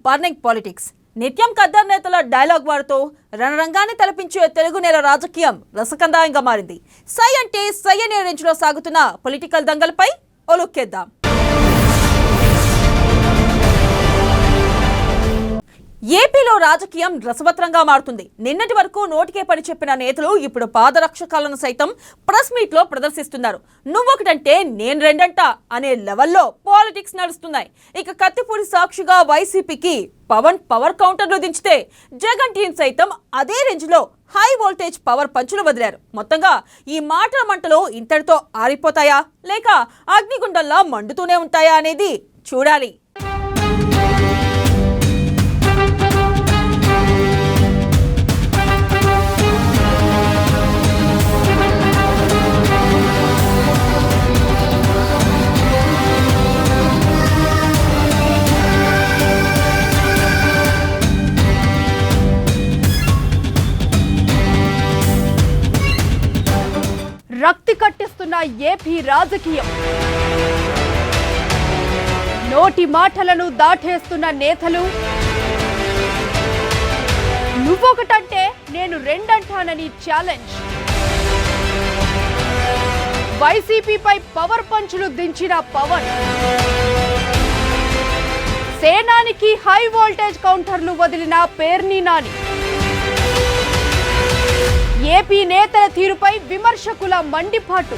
Burning politics. నిత్యం కద్దర్ నేతల dialogue వాడుతూ రణరంగాన్ని తలపించే తెలుగు నేల రాజకీయం రసకందాయంగా మారింది. సై అంటే సై అనే రేంజ్లో సాగుతున్న పొలిటికల్ దంగలపై ఒలుక్కేద్దాం. ఏపీలో రాజకీయం రసవత్రంగా మారుతుంది. నిన్నటి వరకు నోటికే పని చెప్పిన నేతలు ఇప్పుడు పాదరక్షకాలను సైతం ప్రెస్ మీట్ లో ప్రదర్శిస్తున్నారు. నువ్వొకటంటే నేను రెండంట అనే లెవెల్లో పాలిటిక్స్ నడుస్తున్నాయి. ఇక కత్తిపూడి సాక్షిగా వైసీపీకి పవన్ పవర్ కౌంటర్లు దించితే జగన్ టీం సైతం అదే రేంజ్ లో హై వోల్టేజ్ పవర్ పంచులు వదిలారు. మొత్తంగా ఈ మాటల మంటలో ఇంతటితో ఆరిపోతాయా లేక అగ్నిగుండంలా మండుతూనే ఉంటాయా అనేది చూడాలి. రక్తి కట్టిస్తున్న ఏపీ రాజకీయం, నోటి మాటలను దాటేస్తున్న నేతలు, నువ్వొకటంటే నేను రెండంటానని ఛాలెంజ్, వైసీపీపై పవర్ పంచులు దించిన పవన్, సేనానికి హై వోల్టేజ్ కౌంటర్లు వదిలిన పేర్ని నాని, ఏపీ నేతల తీరుపై విమర్శకుల మండిపాటు.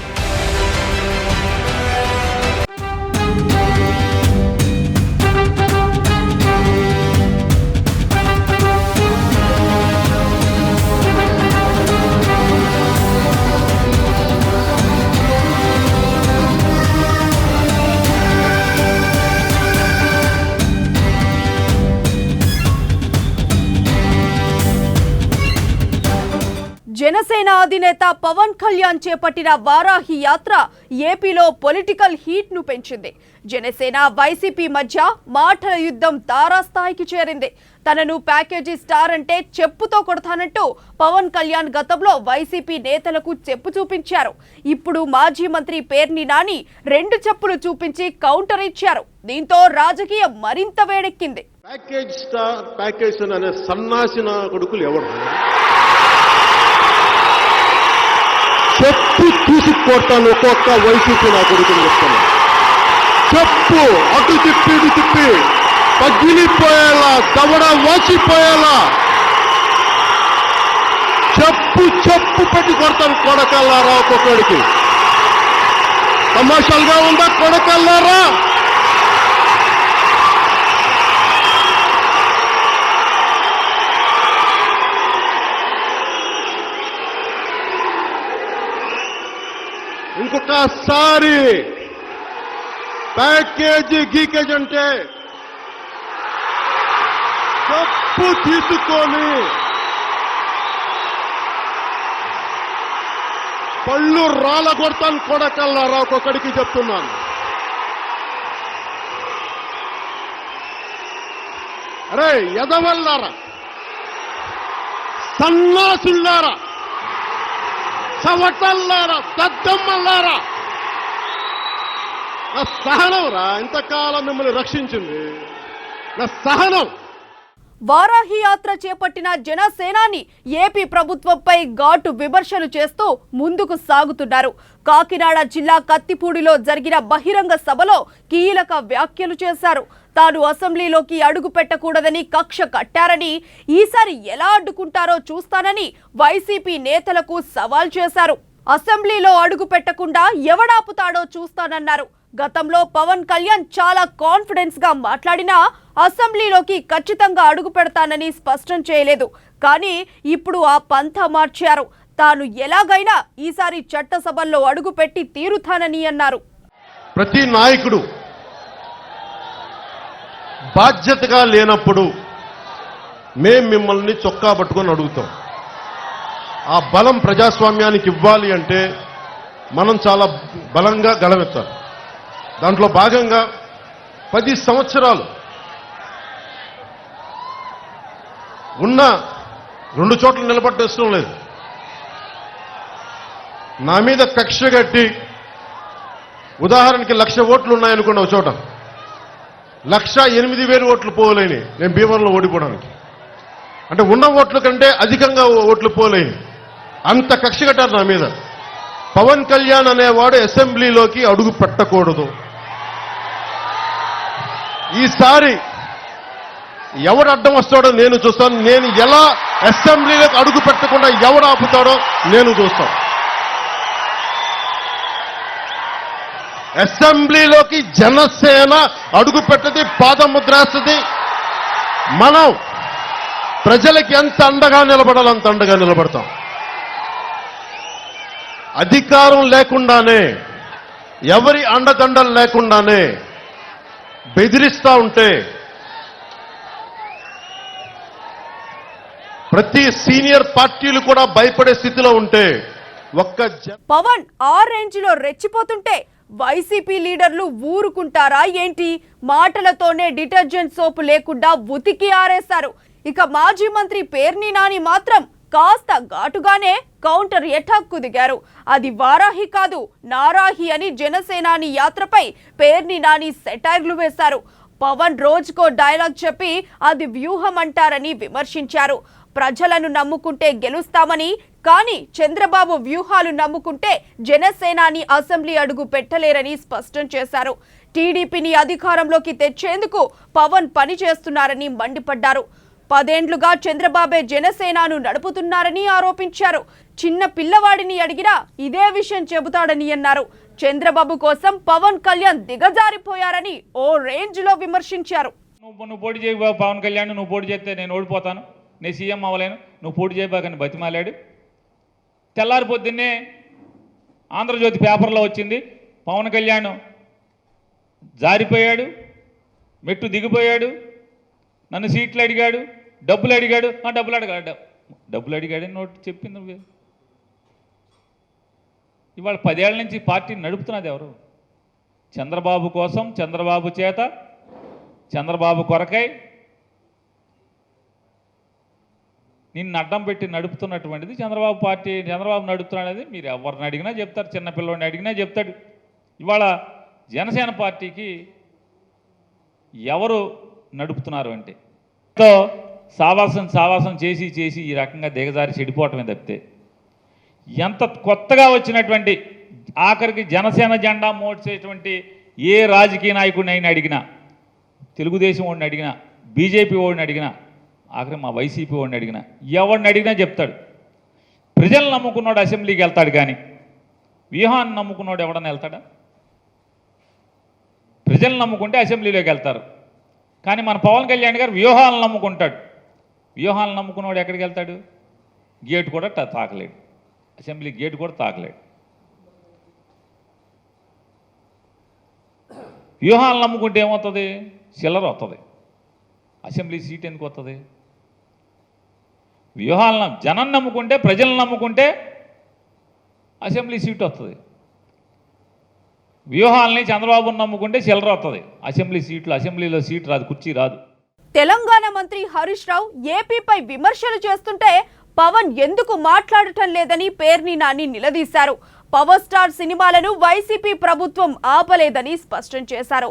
జనసేన అధినేత పవన్ కళ్యాణ్ చేపట్టిన వారాహి యాత్ర ఏపీలో పొలిటికల్ హీట్ ను పెంచింది. జనసేన వైసీపీ మధ్య మాటల యుద్ధం తారాస్థాయికి చేరింది. తనను ప్యాకేజీ స్టార్ అంటే చెప్పుతో కొడతానంటూ పవన్ కళ్యాణ్ గతంలో వైసీపీ నేతలకు చెప్పు చూపించారు. ఇప్పుడు మాజీ మంత్రి పేర్ని నాని 2 చెప్పులు చూపించి కౌంటర్ ఇచ్చారు. దీంతో రాజకీయం మరింత వేడెక్కింది. ప్యాకేజ్ స్టార్ ప్యాకేజ్ అనే సన్నాసిన కొడుకులు ఎవరు? చెప్పు తీసుకొడతాను ఒక్కొక్క వైసీపీ నా కొడుకుని చెప్తాను. చెప్పు అటు తిప్పి ఇటు తిప్పి పగిలిపోయేలా, దవడ వాచిపోయేలా చెప్పు చెప్పు పెట్టి కొడతాను కొడకల్లారా. ఒక్కొక్కడికి తమాషాలుగా ఉందా కొడకల్లారా? ఇంకొకసారి ప్యాకేజీ గీకేజ్ అంటే చెప్పు తీసుకొని పళ్ళు రాలగొడతాను కొడకల్లారా. ఒక్కొక్కడికి చెప్తున్నాను. అరే ఎదవల్లారా, సన్నాసుల్లారా, చవటల్లారా, దద్దమ్మల్లారా, నా సహనం రా. ఇంతకాలం మిమ్మల్ని రక్షించింది నా సహనం. వారాహి యాత్ర చేపట్టిన జనసేనాని ఏపీ ప్రభుత్వంపై ఘాటు విమర్శలు చేస్తూ ముందుకు సాగుతున్నారు. కాకినాడ జిల్లా కత్తిపూడిలో జరిగిన బహిరంగ సభలో కీలక వ్యాఖ్యలు చేశారు. తాను అసెంబ్లీలోకి అడుగు పెట్టకూడదని కక్ష కట్టారని, ఈసారి ఎలా అడ్డుకుంటారో చూస్తానని వైసీపీ నేతలకు సవాల్ చేశారు. అసెంబ్లీలో అడుగు పెట్టకుండా ఎవడాపుతాడో చూస్తానన్నారు. గతంలో పవన్ కళ్యాణ్ చాలా కాన్ఫిడెన్స్ గా మాట్లాడినా అసెంబ్లీలోకి ఖచ్చితంగా అడుగు పెడతానని స్పష్టం చేయలేదు. కానీ ఇప్పుడు ఆ పంథా మార్చారు. తాను ఎలాగైనా ఈసారి చట్టసభల్లో అడుగు పెట్టి తీరుతానని అన్నారు. ప్రతి నాయకుడు బాధ్యతగా లేనప్పుడు మేం మిమ్మల్ని చొక్కా పట్టుకొని అడుగుతాం. ఆ బలం ప్రజాస్వామ్యానికి ఇవ్వాలి అంటే మనం చాలా బలంగా గళమెత్తాలి. దాంట్లో భాగంగా 10 సంవత్సరాలు ఉన్న 2 చోట్ల నిలబడటం ఇష్టం లేదు. నా మీద కక్ష కట్టి ఉదాహరణకి 1,00,000 ఓట్లు ఉన్నాయనుకోండి ఒక చోట, 1,08,000 ఓట్లు పోలేని నేను భీమవరంలో ఓడిపోవడానికి. అంటే ఉన్న ఓట్ల కంటే అధికంగా ఓట్లు పోలేని అంత కక్ష కట్టారు నా మీద. పవన్ కళ్యాణ్ అనేవాడు అసెంబ్లీలోకి అడుగు పెట్టకూడదు. ఈసారి ఎవడు అడ్డం వస్తాడో నేను చూస్తాను. నేను ఎలా అసెంబ్లీలోకి అడుగు పెట్టకుండా ఎవడు ఆపుతాడో నేను చూస్తాను. అసెంబ్లీలోకి జనసేన అడుగు పెట్టది, పాదముద్రేస్తుంది. మనం ప్రజలకి ఎంత అండగా నిలబడాలో అంత అండగా నిలబడతాం. అధికారం లేకుండానే, ఎవరి అండదండలు లేకుండానే బెదిరిస్తా ఉంటే ప్రతి సీనియర్ పార్టీలు కూడా భయపడే స్థితిలో ఉంటే పవన్ ఆ రేంజ్ లో రెచ్చిపోతుంటే వైసీపీ లీడర్లు ఊరుకుంటారా ఏంటి? మాటలతోనే డిటర్జెంట్ సోపు లేకుండా ఉతికి ఆరేశారు. ఇక మాజీ మంత్రి పేర్ని నాని మాత్రం కాస్త ఘాటుగానే కౌంటర్ ఎటాక్కు దిగారు. అది వారాహి కాదు నారాహి అని జనసేనాని యాత్రపై పేర్ని నాని సెటైర్లు వేశారు. పవన్ రోజుకో డైలాగ్ చెప్పి అది వ్యూహం అంటారని విమర్శించారు. ప్రజలను నమ్ముకుంటే గెలుస్తామని, కానీ చంద్రబాబు వ్యూహాలు నమ్ముకుంటే జనసేనాని అసెంబ్లీ అడుగు పెట్టలేరని స్పష్టం చేశారు. టీడీపీని అధికారంలోకి తెచ్చేందుకు పవన్ పని చేస్తున్నారని మండిపడ్డారు. 10 ఏళ్లుగా చంద్రబాబే జనసేనను నడుపుతున్నారని ఆరోపించారు. చిన్న పిల్లవాడిని అడిగినా ఇదే విషయం చెబుతాడని అన్నారు. చంద్రబాబు కోసం పవన్ కళ్యాణ్ దిగజారిపోయారని ఓ రేంజ్ లో విమర్శించారు. నువ్వు పోటీ చేయబా పవన్ కళ్యాణ్, నువ్వు పోటీ చేస్తే నేను ఓడిపోతాను, నేను సీఎం అవ్వలేను, నువ్వు పోటీ చేయబాకని బతిమాలాడు. తెల్లారి పొద్దున్నే ఆంధ్రజ్యోతి పేపర్లో వచ్చింది, పవన్ కళ్యాణ్ జారిపోయాడు, మెట్టు దిగిపోయాడు, నన్ను సీట్లు అడిగాడు, డబ్బులు అడిగాడు. డబ్బులు అడిగాడని నోటి చెప్పింది నువ్వు. ఇవాళ 10 ఏళ్ల నుంచి పార్టీని నడుపుతున్నది ఎవరు? చంద్రబాబు కోసం, చంద్రబాబు చేత, చంద్రబాబు కొరకై నిన్ను అడ్డం పెట్టి నడుపుతున్నటువంటిది చంద్రబాబు పార్టీ. చంద్రబాబు నడుపుతున్నది మీరు ఎవరిని అడిగినా చెప్తారు, చిన్నపిల్లని అడిగినా చెప్తాడు. ఇవాళ జనసేన పార్టీకి ఎవరు నడుపుతున్నారు అంటే సావాసం చేసి ఈ రకంగా దిగజారి చెడిపోవటమే తప్పితే ఎంత కొత్తగా వచ్చినటువంటి ఆఖరికి జనసేన జెండా మోడ్చేటువంటి ఏ రాజకీయ నాయకుడిని అయినా అడిగినా, తెలుగుదేశం వాడిని అడిగినా, బీజేపీ వాడిని అడిగినా, ఆఖరి మా వైసీపీ వాడిని అడిగినా, ఎవరిని అడిగినా చెప్తాడు ప్రజలు నమ్ముకున్నాడు అసెంబ్లీకి వెళ్తాడు, కానీ వ్యూహాన్ని నమ్ముకున్నాడు ఎవడన్నా వెళ్తాడా? ప్రజలు నమ్ముకుంటే అసెంబ్లీలోకి వెళ్తారు, కానీ మన పవన్ కళ్యాణ్ గారు వ్యూహాలను నమ్ముకుంటాడు. వ్యూహాలను నమ్ముకున్నవాడు ఎక్కడికి వెళ్తాడు? గేటు కూడా తాకలేడు, అసెంబ్లీ గేటు కూడా తాకలేడు. వ్యూహాలను నమ్ముకుంటే ఏమవుతుంది? చిల్లర వస్తుంది. అసెంబ్లీ సీట్ ఎందుకు వస్తుంది? వ్యూహాలను జనం నమ్ముకుంటే, ప్రజలను నమ్ముకుంటే అసెంబ్లీ సీట్ వస్తుంది. వ్యూహాలని చంద్రబాబును నమ్ముకుంటే చిల్లర వస్తుంది, అసెంబ్లీలో సీట్ రాదు, కుర్చీ రాదు. తెలంగాణ మంత్రి హరీష్ రావు ఏపీపై విమర్శలు చేస్తుంటే పవన్ ఎందుకు మాట్లాడటం లేదని పేర్ని నాని నిలదీశారు. పవర్ స్టార్ సినిమాలను వైసీపీ ప్రభుత్వం ఆపలేదని స్పష్టం చేశారు.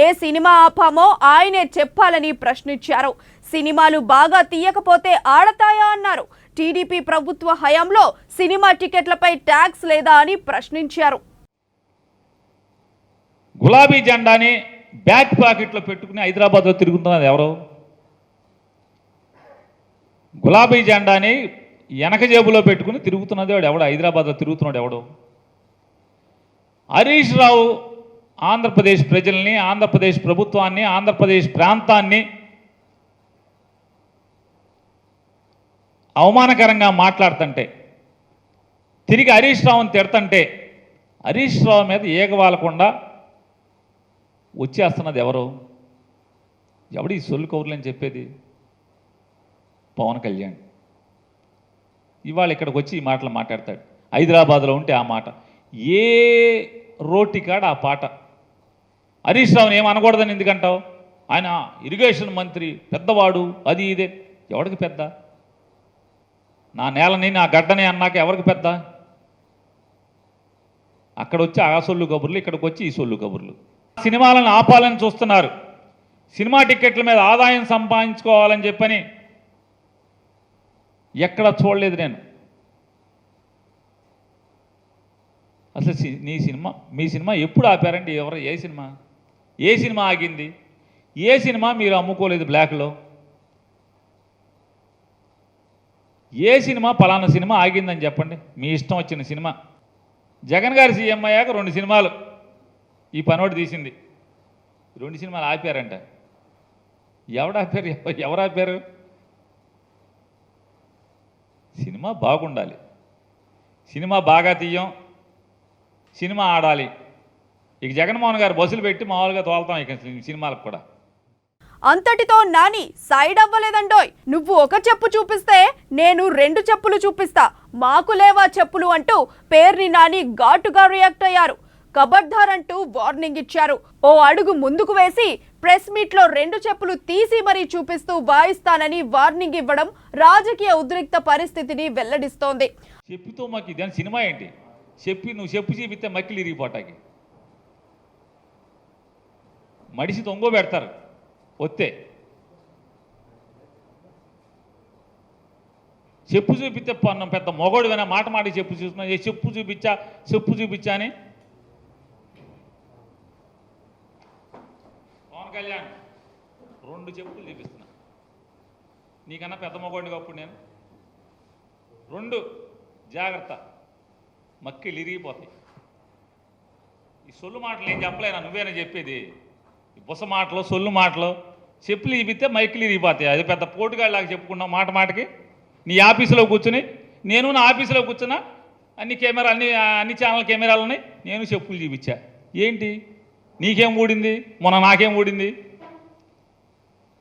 ఏ సినిమా ఆపామో ఆయనే చెప్పాలని ప్రశ్నించారు. సినిమాలు బాగా తీయకపోతే ఆడతాయా అన్నారు. టీడీపీ ప్రభుత్వ హయాంలో సినిమా టికెట్లపై ట్యాక్స్ లేదా అని ప్రశ్నించారు. గులాబీ జెండాని బ్యాక్ పాకెట్లో పెట్టుకుని హైదరాబాద్లో తిరుగుతున్నది ఎవరు? గులాబీ జెండాని వెనక జేబులో పెట్టుకుని తిరుగుతున్నది వాడు ఎవడు? హైదరాబాద్లో తిరుగుతున్నాడు ఎవడు? హరీష్ రావు ఆంధ్రప్రదేశ్ ప్రజల్ని, ఆంధ్రప్రదేశ్ ప్రభుత్వాన్ని, ఆంధ్రప్రదేశ్ ప్రాంతాన్ని అవమానకరంగా మాట్లాడుతుంటే, తిరిగి హరీష్ రావుని తిడుతుంటే, హరీష్ రావు మీద ఏగవాలకుండా వచ్చేస్తున్నది ఎవరు? ఎవడు ఈ సొల్లు కౌరులని చెప్పేది? పవన్ కళ్యాణ్. ఇవాళ ఇక్కడికి వచ్చి ఈ మాటలు మాట్లాడతాడు. హైదరాబాద్లో ఉంటే ఆ మాట, ఏ రోటికాడ ఆ పాట. హరీష్ రావుని ఏమనకూడదని ఎందుకంటావు? ఆయన ఇరిగేషన్ మంత్రి, పెద్దవాడు, అది ఇదే. ఎవరికి పెద్ద? నా నేలని, నా గడ్డని అన్నాక ఎవరికి పెద్ద? అక్కడ వచ్చి ఆ సొల్లు కబుర్లు, ఇక్కడికి వచ్చి ఈ సొల్లు కబుర్లు. సినిమాలను ఆపాలని చూస్తున్నారు. సినిమా టిక్కెట్ల మీద ఆదాయం సంపాదించుకోవాలని చెప్పని ఎక్కడ చూడలేదు నేను. అసలు మీ సినిమా ఎప్పుడు ఆపారండి? ఏ సినిమా ఆగింది? ఏ సినిమా మీరు అమ్ముకోలేదు బ్లాక్లో? ఏ సినిమా పలానా సినిమా ఆగిందని చెప్పండి, మీ ఇష్టం వచ్చిన సినిమా. జగన్ గారు సీఎం అయ్యాక 2 సినిమాలు ఈ పనోడు తీసింది, 2 సినిమాలు ఆపారంట. ఎవరు ఆపారు? సినిమా బాగుండాలి, సినిమా బాగా తీయం, సినిమా ఆడాలి. ఇక జగన్మోహన్ గారు బస్సులు పెట్టి మామూలుగా తోలుతాం ఇక సినిమాలకు కూడా. అంతటితో నాని సైడ్ అవ్వలేదండోయ్. నువ్వు ఒక చెప్పు చూపిస్తే నేను 2 చెప్పులు చూపిస్తా, మాకు లేవా చెప్పులు అంటూ పేర్ని నాని ఘాటుగా రియాక్ట్ అయ్యారు. కబడ్దార్ అంటూ వార్నింగ్ ఇచ్చారు. ఓ అడుగు ముందుకు వేసి ప్రెస్ మీట్ లో 2 చెప్పులు తీసి మరీ చూపిస్తూ వాయిస్తానని వార్నింగ్ ఇవ్వడం రాజకీయ ఉద్రిక్త పరిస్థితిని వెల్లడిస్తోంది. చెప్పుతో మాకు ఇదని సినిమా ఏంటి? నువ్వు చెప్పు చూపిస్తే మక్కిలు ఇరిగిపోటాకి మడిసి తొంగో పెడతారు వస్తే. చెప్పు చూపిస్తే పన్నం పెద్ద మొగోడు వినా మాట చెప్పు చూస్తున్నా, చెప్పు చూపించా అని. పవన్ కళ్యాణ్ 2 చెప్పులు చూపిస్తున్నా, నీకన్నా పెద్ద మొగోడిని అప్పుడు నేను. 2 జాగ్రత్త, మక్కిలు ఇరిగిపోతాయి. ఈ సొల్లు మాటలు ఏం చెప్పలేనా? నువ్వేనా చెప్పేది? ఈ బుస మాటలు, సొల్లు మాటలు. చెప్పులు ఇప్పితే మైకిలు ఇరిగిపోతాయి. అది పెద్ద పోటుగాళ్ళలాగా చెప్పుకున్నావు మాటకి. నీ ఆఫీసులో కూర్చుని, నేను నా ఆఫీసులో కూర్చున్నా, అన్ని ఛానల్ కెమెరాలు ఉన్నాయి, నేను చెప్పులు చూపించా. ఏంటి నీకేం ఊడింది? మొన్న నాకేం ఊడింది?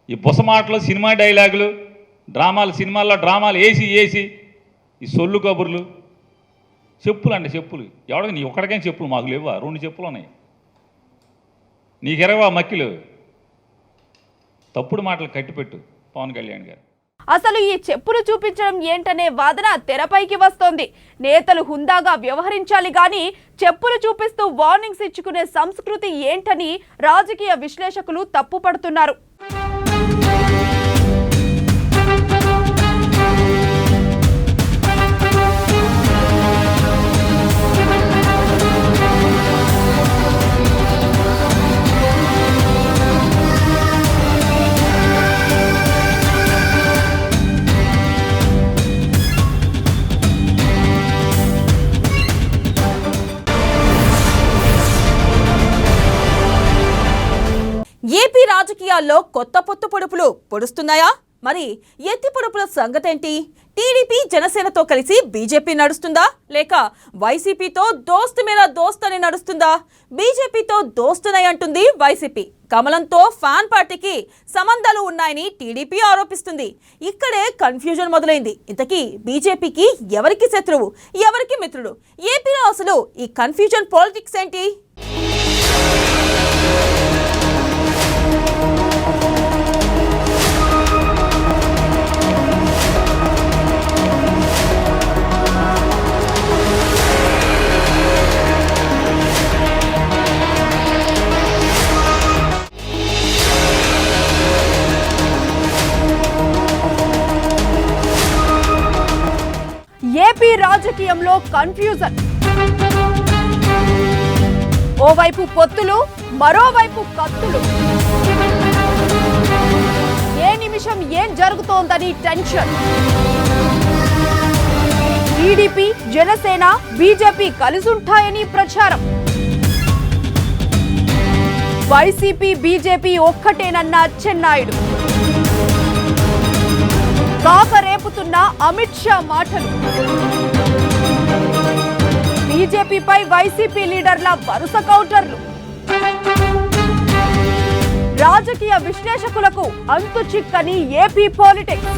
ఈ బుస మాటలు, సినిమా డైలాగులు, సినిమాల్లో డ్రామాలు వేసి ఈ సొల్లు కబుర్లు. చెప్పులు అంటే చెప్పులు ఎవడికి? నీ ఒక్కడికైనా చెప్పులు మాకు లేవా? 2 చెప్పులు ఉన్నాయి, నీకు ఎరవా మక్కిలు? తప్పుడు మాటలు కట్టిపెట్టు పవన్ కళ్యాణ్ గారు. అసలు ఈ చెప్పులు చూపించడం ఏంటనే వాదన తెరపైకి వస్తోంది. నేతలు హుందాగా వ్యవహరించాలి గాని చెప్పులు చూపిస్తూ వార్నింగ్స్ ఇచ్చుకునే సంస్కృతి ఏంటని రాజకీయ విశ్లేషకులు తప్పుపడుతున్నారు. ఏపీ రాజకీయాల్లో కొత్త పొత్తు పొడుపులు పొడుస్తున్నాయా? మరి ఎత్తి పొడుపుల సంగతేంటి? టీడీపీ జనసేనతో కలిసి బీజేపీ నడుస్తుందా, లేక వైసీపీతో దోస్త్ మేరా దోస్త్ అని నడుస్తుందా? బీజేపీతో దోస్తునై అంటుంది వైసీపీ. కమలంతో ఫ్యాన్ పార్టీకి సంబంధాలు ఉన్నాయని టీడీపీ ఆరోపిస్తుంది. ఇక్కడే కన్ఫ్యూజన్ మొదలైంది. ఇంతకీ బీజేపీకి ఎవరికి శత్రువు, ఎవరికి మిత్రుడు? ఏపీలో అసలు ఈ కన్ఫ్యూజన్ పాలిటిక్స్ ఏంటి? ఏపీ రాజకీయంలో కన్ఫ్యూజన్. ఓవైపు పొత్తులు, మరోవైపు కత్తులు. ఏ నిమిషం ఏం జరుగుతోందని టెన్షన్. టీడీపీ, జనసేన, బీజేపీ కలిసుంటాయని ప్రచారం. వైసీపీ, బీజేపీ ఒక్కటేనన్న అచ్చెన్నాయుడు. కాకరేపుతున్న అమిత్ షా మాటలు. బీజేపీపై వైసీపీ లీడర్ల వరుస కౌంటర్లు. రాజకీయ విశ్లేషకులకు అంతు చిక్కని ఏపీ పాలిటిక్స్.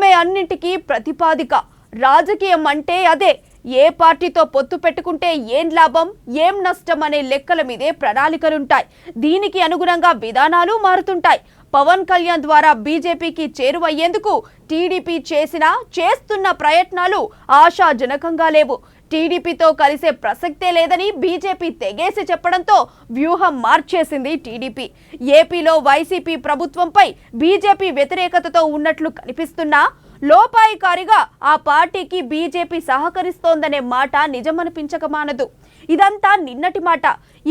సింహమే అన్నింటికీ ప్రతిపాదిక. రాజకీయం అంటే అదే. ఏ పార్టీతో పొత్తు పెట్టుకుంటే ఏం లాభం, ఏం నష్టం అనే లెక్కల మీదే ప్రణాళికలుంటాయి. దీనికి అనుగుణంగా విధానాలు మారుతుంటాయి. పవన్ కళ్యాణ్ ద్వారా బీజేపీకి చేరువయ్యేందుకు టీడీపీ చేస్తున్న ప్రయత్నాలు ఆశాజనకంగా లేవు. టీడీపీతో కలిసే ప్రసక్తే లేదని బీజేపీ తెగేసి చెప్పడంతో వ్యూహం మార్చేసింది టీడీపీ. ఏపీలో వైసీపీ ప్రభుత్వంపై బీజేపీ వ్యతిరేకతతో ఉన్నట్లు కనిపిస్తున్నా లోపాయికారిగా ఆ పార్టీకి బీజేపీ సహకరిస్తోందనే మాట నిజమనిపించక మానదు. ఇదంతా నిన్నటి మాట.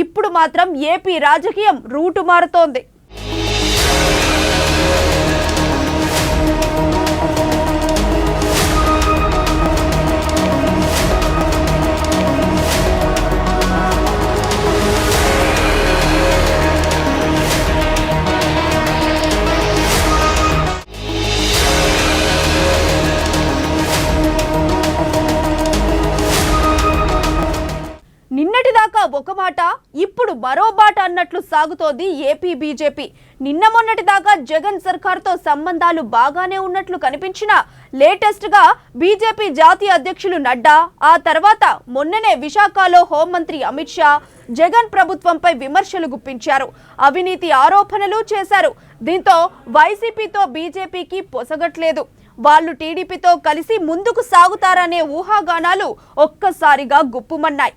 ఇప్పుడు మాత్రం ఏపీ రాజకీయం రూటు మారుతోంది. నిన్నటిదాకా ఒక మాట, ఇప్పుడు మరో బాట అన్నట్లు సాగుతోంది ఏపీ బీజేపీ. నిన్న మొన్నటిదాకా జగన్ సర్కార్తో సంబంధాలు బాగానే ఉన్నట్లు కనిపించినా లేటెస్ట్ గా బీజేపీ జాతీయ అధ్యక్షులు నడ్డా, ఆ తర్వాత మొన్ననే విశాఖలో హోంమంత్రి అమిత్ షా జగన్ ప్రభుత్వంపై విమర్శలు గుప్పించారు. అవినీతి ఆరోపణలు చేశారు. దీంతో వైసీపీతో బీజేపీకి పొసగట్లేదు. వాళ్ళు టీడీపీతో కలిసి ముందుకు సాగుతారనే ఊహాగానాలు ఒక్కసారిగా గుప్పుమన్నాయి.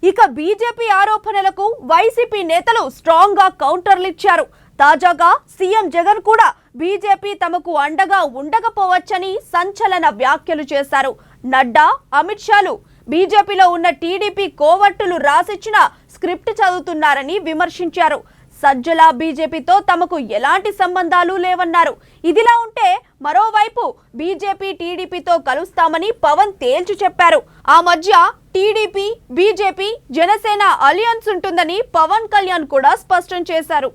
ఇక బీజేపీ ఆరోపణలకు వైసీపీ నేతలు స్ట్రాంగ్ గా కౌంటర్లు ఇచ్చారు. తాజాగా సీఎం జగన్ కూడా బీజేపీ తమకు అండగా ఉండకపోవచ్చని సంచలన వ్యాఖ్యలు చేశారు. నడ్డా, అమిత్ షాలు బీజేపీలో ఉన్న టీడీపీ కోవర్టులు రాసిచ్చిన స్క్రిప్ట్ చదువుతున్నారని విమర్శించారు. సజ్జల బీజేపీతో తమకు ఎలాంటి సంబంధాలు లేవన్నారు. ఇదిలా ఉంటే మరోవైపు బీజేపీ టీడీపీతో కలుస్తామని పవన్ తేల్చి చెప్పారు. ఆ మధ్య టీడీపీ, బీజేపీ, జనసేన అలియన్స్ ఉంటుందని పవన్ కళ్యాణ్ కూడా స్పష్టం చేశారు.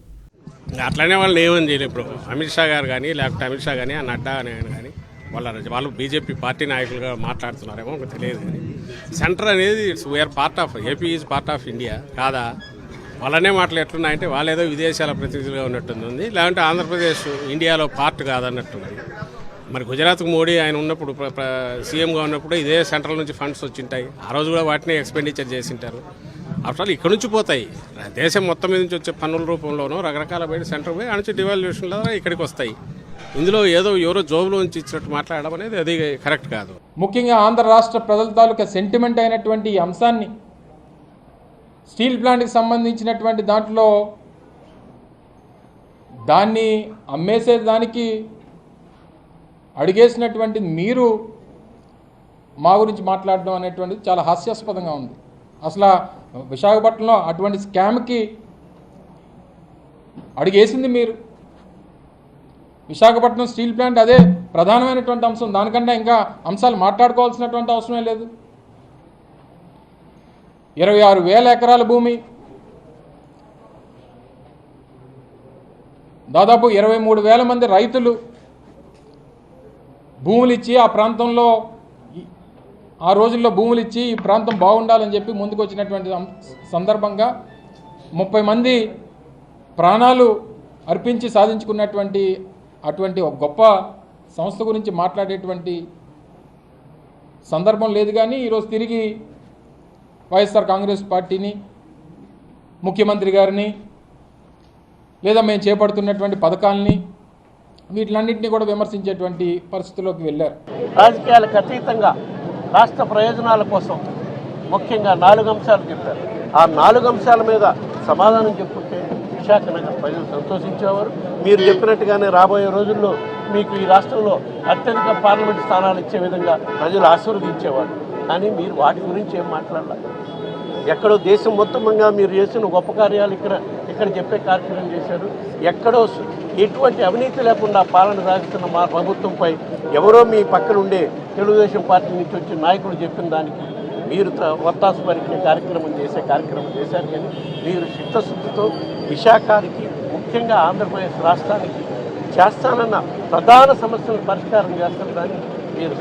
అట్లనే వాళ్ళు ఏమని చేయలేదు. ఇప్పుడు అమిత్ షా గారు కానీ లేకపోతే అమిత్ షా కానీ నడ్డా అని కానీ వాళ్ళు బీజేపీ పార్టీ నాయకులుగా మాట్లాడుతున్నారేమో తెలియదు. కానీ సెంటర్ అనేది we are part of AP is part of India కాదా? వాళ్ళనే మాటలు ఎట్లున్నాయంటే వాళ్ళు ఏదో విదేశాల ప్రతినిధులుగా ఉన్నట్టుంది, లేదంటే ఆంధ్రప్రదేశ్ ఇండియాలో పార్ట్ కాదన్నట్టుంది. మరి గుజరాత్కు మోడీ ఆయన ఉన్నప్పుడు సీఎంగా ఉన్నప్పుడు ఇదే సెంట్రల్ నుంచి ఫండ్స్ వచ్చింటాయి. ఆ రోజు కూడా వాటిని ఎక్స్పెండిచర్ చేసింటారు. ఆఫ్టర్ ఇక్కడ నుంచి పోతాయి, దేశం మొత్తం మీద నుంచి వచ్చే పన్నుల రూపంలోనూ రకరకాల బయట సెంటర్ పోయి నుంచి డివాల్యూషన్లో ఇక్కడికి వస్తాయి. ఇందులో ఎవరో జోబులో నుంచి ఇచ్చినట్టు మాట్లాడడం అనేది అది కరెక్ట్ కాదు. ముఖ్యంగా ఆంధ్ర రాష్ట్ర ప్రజల తాలూకా సెంటిమెంట్ అయినటువంటి ఈ అంశాన్ని, స్టీల్ ప్లాంట్కి సంబంధించినటువంటి దాంట్లో దాన్ని అమ్మేసేదానికి అడిగేసినటువంటి మీరు మా గురించి మాట్లాడడం అనేటువంటిది చాలా హాస్యాస్పదంగా ఉంది. అసలు విశాఖపట్నంలో అటువంటి స్కామ్కి అడిగేసింది మీరు. విశాఖపట్నం స్టీల్ ప్లాంట్ అదే ప్రధానమైనటువంటి అంశం. దానికంటే ఇంకా అంశాలు మాట్లాడుకోవాల్సినటువంటి అవసరమే లేదు. 26,000 ఎకరాల భూమి, దాదాపు 23,000 మంది రైతులు భూములు ఇచ్చి ఆ ప్రాంతంలో ఆ రోజుల్లో భూములు ఇచ్చి ఈ ప్రాంతం బాగుండాలని చెప్పి ముందుకు వచ్చినటువంటి సందర్భంగా 30 మంది ప్రాణాలు అర్పించి సాధించుకున్నటువంటి అటువంటి ఒక గొప్ప సంస్థ గురించి మాట్లాడేటువంటి సందర్భం లేదు. కానీ ఈరోజు తిరిగి వైఎస్ఆర్ కాంగ్రెస్ పార్టీని, ముఖ్యమంత్రి గారిని, లేదా మేము చేపడుతున్నటువంటి పథకాలని, వీటిలన్నింటినీ కూడా విమర్శించేటువంటి పరిస్థితుల్లోకి వెళ్ళారు. రాజకీయాలకు అతీతంగా రాష్ట్ర ప్రయోజనాల కోసం ముఖ్యంగా 4 అంశాలు చెప్పారు. ఆ 4 అంశాల మీద సమాధానం చెప్పుకుంటే విశాఖ నగర ప్రజలు సంతోషించేవారు. మీరు చెప్పినట్టుగానే రాబోయే రోజుల్లో మీకు ఈ రాష్ట్రంలో అత్యధిక పార్లమెంటు స్థానాలు ఇచ్చే విధంగా ప్రజలు ఆశీర్వదించేవారు. కానీ మీరు వాటి గురించి ఏం మాట్లాడాలి? ఎక్కడో దేశం మొత్తంగా మీరు చేసిన గొప్ప కార్యాలు ఇక్కడ చెప్పే కార్యక్రమం చేశారు. ఎక్కడో ఎటువంటి అవినీతి లేకుండా పాలన సాగిస్తున్న మా ప్రభుత్వంపై ఎవరో మీ పక్కన ఉండే తెలుగుదేశం పార్టీ నుంచి వచ్చిన నాయకులు చెప్పిన దానికి మీరు ఒత్తాసు పలికే కార్యక్రమం చేశారు కానీ మీరు చిత్తశుద్ధితో విశాఖకి ముఖ్యంగా ఆంధ్రప్రదేశ్ రాష్ట్రానికి చేస్తానన్న ప్రధాన సమస్యలను పరిష్కారం చేస్తారు కానీ మీరు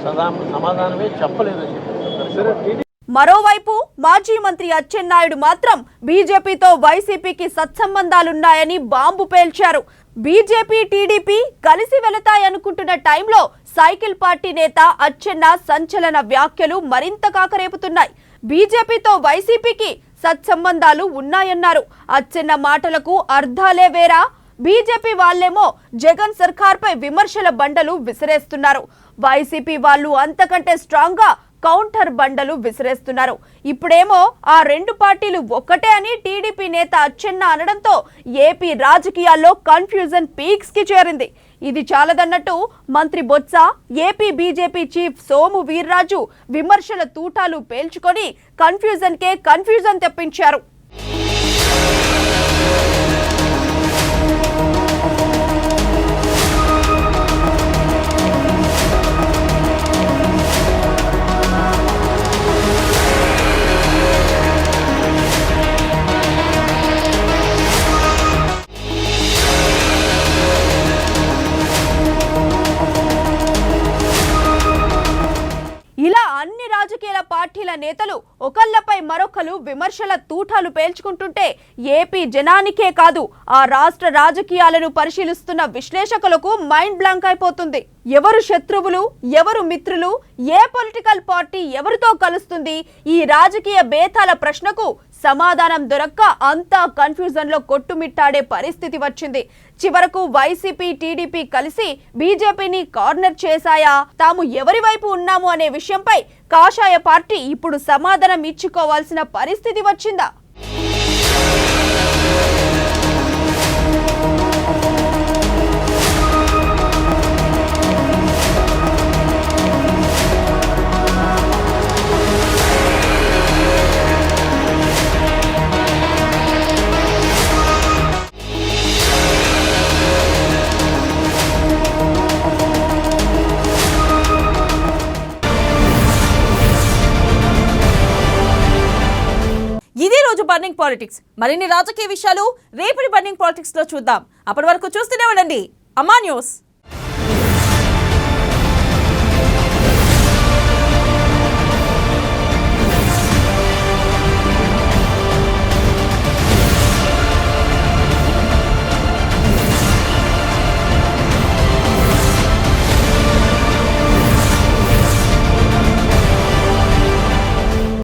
సమాధానమే చెప్పలేదని చెప్పారు. మరోవైపు మాజీ మంత్రి అచ్చెన్నాయుడు మాత్రం బీజేపీతో వైసీపీకి సత్సంబంధాలున్నాయని బాంబు పేల్చారు. బీజేపీ టీడీపీ కలిసి వెళతాయనుకుంటున్న టైంలో సైకిల్ పార్టీ నేత అచ్చెన్న సంచలన వ్యాఖ్యలు మరింత కాకరేపుతున్నాయి. బీజేపీతో వైసీపీకి సత్సంబంధాలు ఉన్నాయన్నారు. అచ్చెన్న మాటలకు అర్థాలే వేరా. బీజేపీ వాళ్ళేమో జగన్ సర్కార్పై విమర్శల బండలు విసిరేస్తున్నారు. వైసీపీ వాళ్ళు అంతకంటే స్ట్రాంగ్ గా కౌంటర్ బండలు విసిరేస్తున్నారు. ఇప్పుడేమో ఆ రెండు పార్టీలు ఒక్కటే అని టీడీపీ నేత అచ్చెన్న అనడంతో ఏపీ రాజకీయాల్లో కన్ఫ్యూజన్ పీక్స్ కి చేరింది. ఇది చాలదన్నట్టు మంత్రి Botsa, AP BJP chief Somu Veerraju విమర్శల తూటాలు పేల్చుకొని కన్ఫ్యూజన్ తెప్పించారు. ఇలా అన్ని రాజకీయ పార్టీల నేతలు ఒకళ్ళపై మరొకరు విమర్శల తూటాలు పేల్చుకుంటుంటే ఏపీ జనానికే కాదు ఆ రాష్ట్ర రాజకీయాలను పరిశీలిస్తున్న విశ్లేషకులకు మైండ్ బ్లాంక్ అయిపోతుంది. ఎవరు శత్రువులు, ఎవరు మిత్రులు, ఏ పొలిటికల్ పార్టీ ఎవరితో కలుస్తుంది, ఈ రాజకీయ భేదాల ప్రశ్నకు సమాధానం దొరక్క అంతా కన్ఫ్యూజన్ లో కొట్టుమిట్టాడే పరిస్థితి వచ్చింది. చివరకు వైసీపీ టీడీపీ కలిసి బీజేపీని కార్నర్ చేశాయా, తాము ఎవరి వైపు ఉన్నాము అనే విషయంపై కాషాయ పార్టీ ఇప్పుడు సమాధానం ఇచ్చుకోవాల్సిన పరిస్థితి వచ్చిందా? ఇదే రోజు బర్నింగ్ పాలిటిక్స్. మరిన్ని రాజకీయ విషయాలు రేపటి బర్నింగ్ పాలిటిక్స్ లో చూద్దాం. అప్పటి వరకు చూస్తూనే ఉండండి అమ్మా న్యూస్.